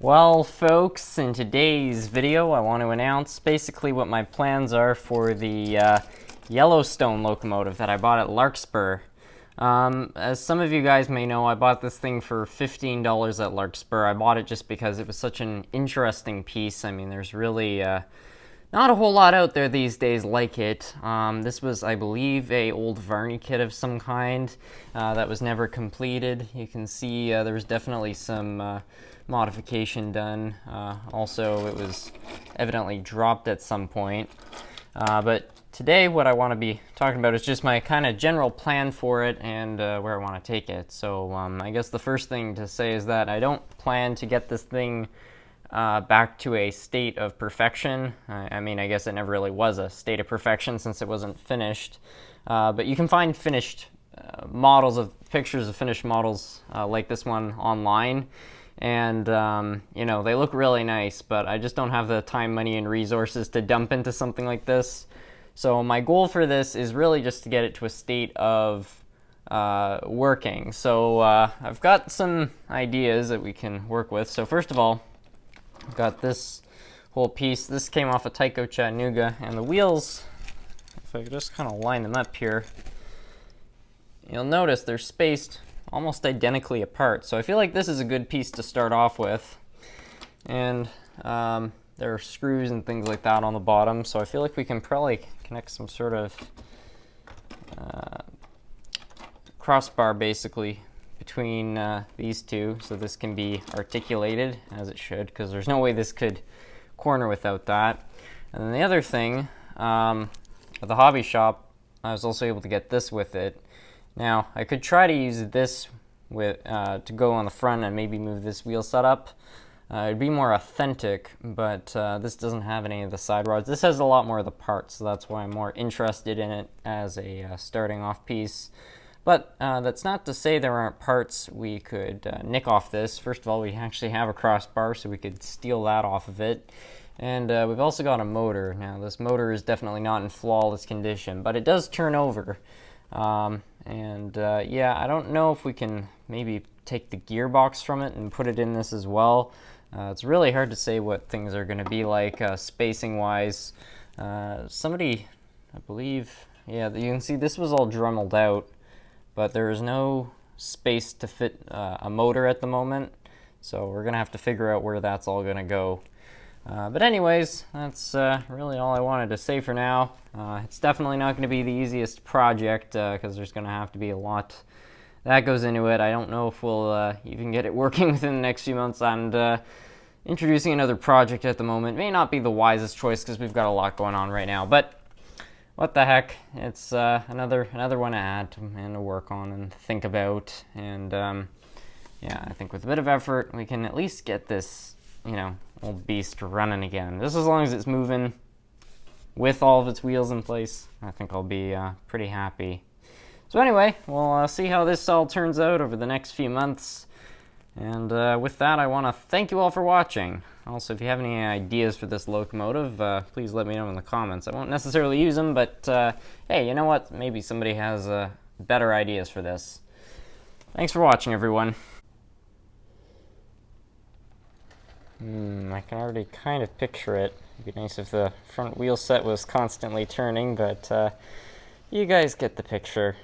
Well, folks, in today's video, I want to announce basically what my plans are for the Yellowstone locomotive that I bought at Larkspur. As some of you guys may know, I bought this thing for $15 at Larkspur. I bought it just because it was such an interesting piece. I mean, there's really not a whole lot out there these days like it. This was, I believe, a old Varney kit of some kind that was never completed. You can see there was definitely some modification done. Also, it was evidently dropped at some point. But today, what I want to be talking about is just my kind of general plan for it and where I want to take it. So I guess the first thing to say is that I don't plan to get this thing back to a state of perfection. I mean, I guess it never really was a state of perfection since it wasn't finished. But you can find finished pictures of finished models like this one online. And, you know, they look really nice, but I just don't have the time, money, and resources to dump into something like this. So my goal for this is really just to get it to a state of working. So I've got some ideas that we can work with. So first of all, I've got this whole piece. This came off of Tyco Chattanooga, and the wheels, if I just kind of line them up here, you'll notice they're spaced almost identically apart. So I feel like this is a good piece to start off with. And there are screws and things like that on the bottom, so I feel like we can probably connect some sort of crossbar basically between these two, so this can be articulated as it should, because there's no way this could corner without that. And then the other thing, at the hobby shop, I was also able to get this with it. Now, I could try to use this with to go on the front and maybe move this wheel set up. It'd be more authentic, but this doesn't have any of the side rods. This has a lot more of the parts, so that's why I'm more interested in it as a starting off piece. But that's not to say there aren't parts we could nick off this. First of all, we actually have a crossbar, so we could steal that off of it. And we've also got a motor. Now, this motor is definitely not in flawless condition, but it does turn over. Yeah, I don't know if we can maybe take the gearbox from it and put it in this as well. It's really hard to say what things are going to be like spacing-wise. Somebody, I believe, yeah, you can see this was all dremelled out, but there is no space to fit a motor at the moment, so we're going to have to figure out where that's all going to go. But anyways, that's really all I wanted to say for now. It's definitely not going to be the easiest project because there's going to have to be a lot that goes into it. I don't know if we'll even get it working within the next few months, and introducing another project at the moment may not be the wisest choice because we've got a lot going on right now. But what the heck, it's another one to add and to work on and think about. And yeah, I think with a bit of effort, we can at least get this, you know, old beast running again. Just as long as it's moving with all of its wheels in place, I think I'll be pretty happy. So anyway, we'll see how this all turns out over the next few months. And with that, I want to thank you all for watching. Also, if you have any ideas for this locomotive, please let me know in the comments. I won't necessarily use them, but hey, you know what? Maybe somebody has better ideas for this. Thanks for watching, everyone. I can already kind of picture it. It'd be nice if the front wheel set was constantly turning, but you guys get the picture.